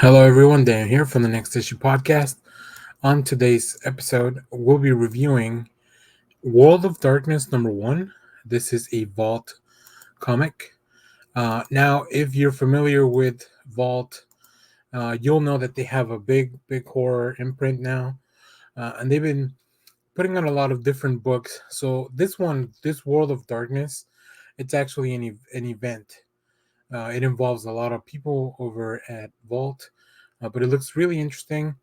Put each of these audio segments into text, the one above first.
Hello, everyone. Dan here from the Next Issue podcast. On today's episode, we'll be reviewing World of Darkness number one. This is a Vault comic. Now, if you're familiar with Vault, you'll know that they have a big horror imprint now, and they've been putting out a lot of different books. So this one, this World of Darkness, it's actually an event. It involves a lot of people over at Vault, but it looks really interesting.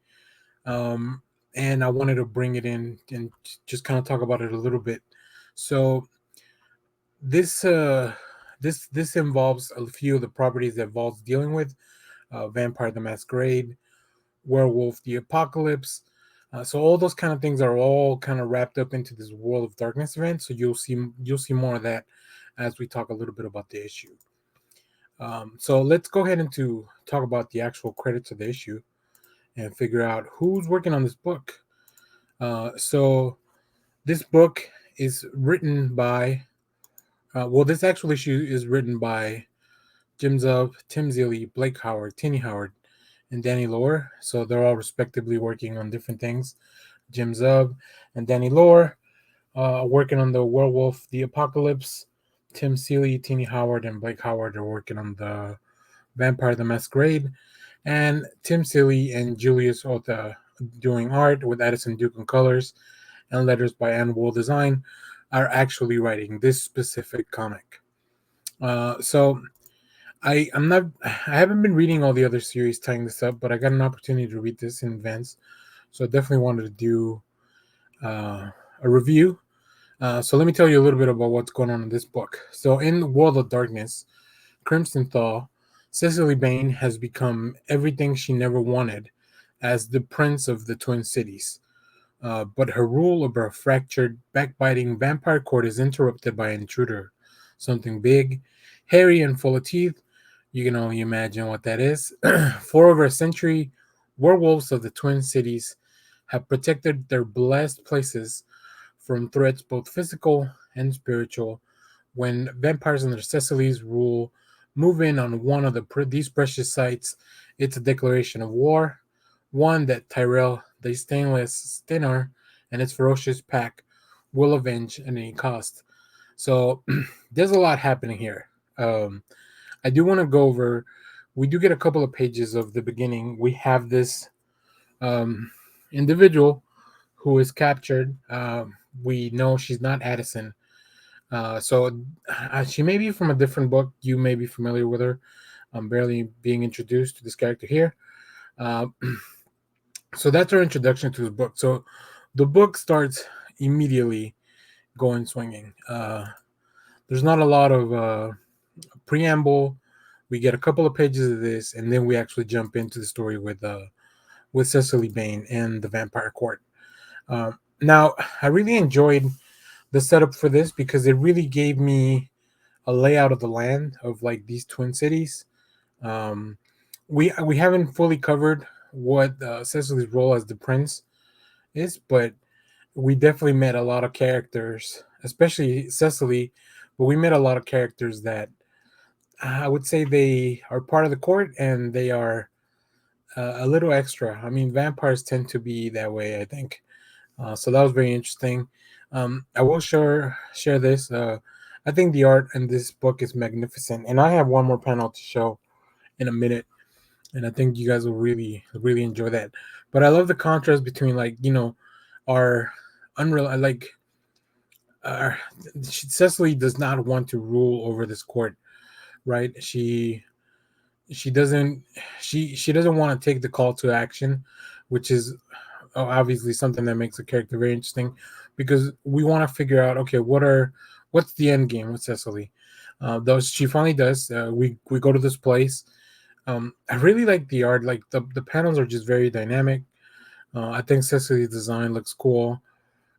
um, and I wanted to bring it in and just kind of talk about it a little bit. So this this involves a few of the properties that Vault's dealing with: Vampire the Masquerade, Werewolf the Apocalypse. So all those kind of things are all kind of wrapped up into this World of Darkness event. So you'll see more of that as we talk a little bit about the issue. So let's go ahead and to talk about the actual credits of the issue and figure out who's working on this book. So this book is written by, this actual issue is written by Jim Zub, Tim Seeley, Blake Howard, Tini Howard, and Danny Lohr. So they're all respectively working on different things. Jim Zub and Danny Lohr working on the Werewolf, the Apocalypse. Tim Seeley, Tini Howard, and Blake Howard are working on the Vampire the Masquerade. And Tim Seeley and Julius Ota doing art with Addison Duke on colors and letters by Ann Wool Design are actually writing this specific comic. So I haven't been reading all the other series tying this up, but I got an opportunity to read this in advance, so I definitely wanted to do a review. So let me tell you a little bit about what's going on in this book. So in the World of Darkness, Crimson Thaw, Cecily Bain has become everything she never wanted as the Prince of the Twin Cities. But her rule over a fractured, backbiting vampire court is interrupted by an intruder. Something big, hairy, and full of teeth. You can only imagine what that is. For over a century, werewolves of the Twin Cities have protected their blessed places from threats both physical and spiritual. When vampires under Cecily's rule move in on one of these precious sites, it's a declaration of war, one that Tyrell, the Stainless Stinner, and its ferocious pack will avenge at any cost. So there's a lot happening here. I do want to go over. We do get a couple of pages of the beginning. We have this um, individual who is captured. We know she's not Addison. So she may be from a different book. You may be familiar with her. I'm barely being introduced to this character here. Uh, so that's our introduction to the book. So the book starts immediately going swinging. There's not a lot of preamble. We get a couple of pages of this, and then we actually jump into the story with Cecily Bain and the Vampire Court. Now, I really enjoyed the setup for this because it really gave me a layout of the land of like these twin cities. Um, we haven't fully covered what Cecily's role as the prince is, but we definitely met a lot of characters, especially Cecily. But we met a lot of characters that I would say they are part of the court and they are a little extra. I mean, vampires tend to be that way, I think. So that was very interesting. I will share this. I think the art in this book is magnificent, and I have one more panel to show in a minute, and I think you guys will really enjoy that. But I love the contrast between our unreal like uh, Cecily does not want to rule over this court, right? She doesn't she doesn't want to take the call to action, which is obviously something that makes the character very interesting because we want to figure out, okay, what's the end game with Cecily. Though she finally does. We go to this place. I really like the art. Like the panels are just very dynamic. I think Cecily's design looks cool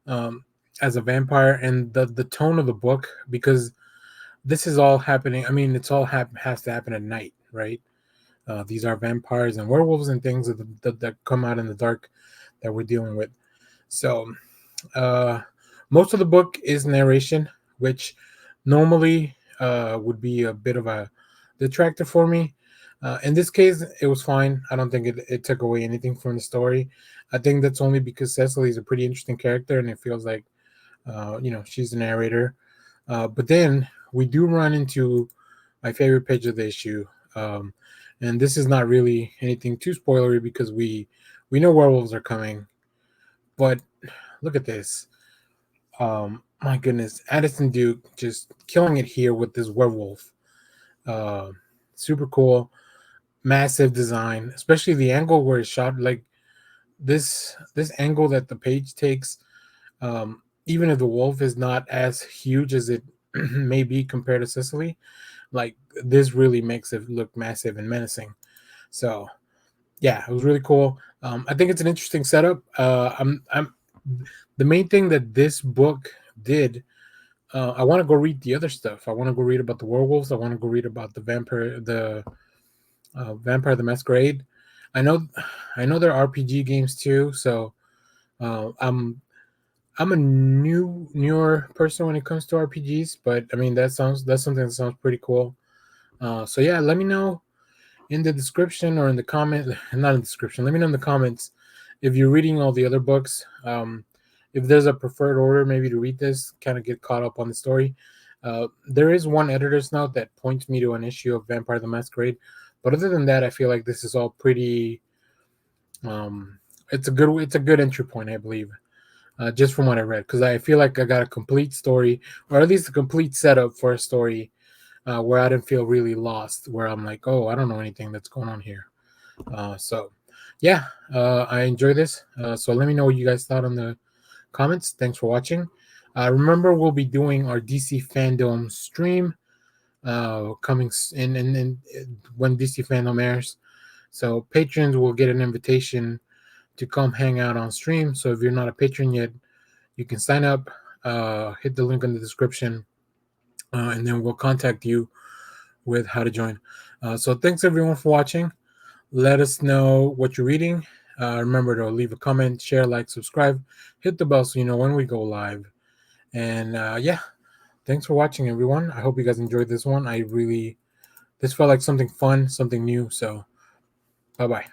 um, as a vampire, and the tone of the book, because this is all happening. I mean, it's all has to happen at night, right? These are vampires and werewolves and things that come out in the dark that we're dealing with. So, uh, most of the book is narration, which normally would be a bit of a detractor for me. In this case, it was fine. I don't think it took away anything from the story. I think that's only because Cecily is a pretty interesting character, and it feels like, she's the narrator. But then we do run into my favorite page of the issue, and this is not really anything too spoilery because we know werewolves are coming. But look at this. My goodness, Addison Duke just killing it here with this werewolf. Uh, Super cool, massive design, especially the angle where it's shot. Like this angle that the page takes, even if the wolf is not as huge as it may be compared to Sicily, like this really makes it look massive and menacing. So yeah, it was really cool. I think it's an interesting setup. I'm the main thing that this book did. I want to go read the other stuff. I want to go read about the werewolves. I want to go read about Vampire the Masquerade. I know, I know there are RPG games too. So uh, I'm I'm a newer person when it comes to RPGs, but I mean that's something that sounds pretty cool. So yeah, let me know in the description or in the comment, not in the description. Let me know in the comments if you're reading all the other books. If there's a preferred order, maybe to read this, kind of get caught up on the story. There is one editor's note that points me to an issue of Vampire the Masquerade, but other than that, I feel like this is all pretty. It's a good entry point, I believe, just from what I read, because I feel like I got a complete story, or at least a complete setup for a story where I didn't feel really lost, where I'm like, oh, I don't know anything that's going on here. So, yeah, I enjoy this. So let me know what you guys thought on the comments. Thanks for watching. Remember, we'll be doing our DC fandom stream coming in when DC fandom airs. So patrons will get an invitation to come hang out on stream. So if you're not a patron yet, you can sign up. Hit the link in the description, and then we'll contact you with how to join. So thanks everyone for watching. Let us know what you're reading. Remember to leave a comment, share, like, subscribe, hit the bell so you know when we go live. And yeah, thanks for watching, everyone. I hope you guys enjoyed this one. This felt like something fun, something new. So bye bye.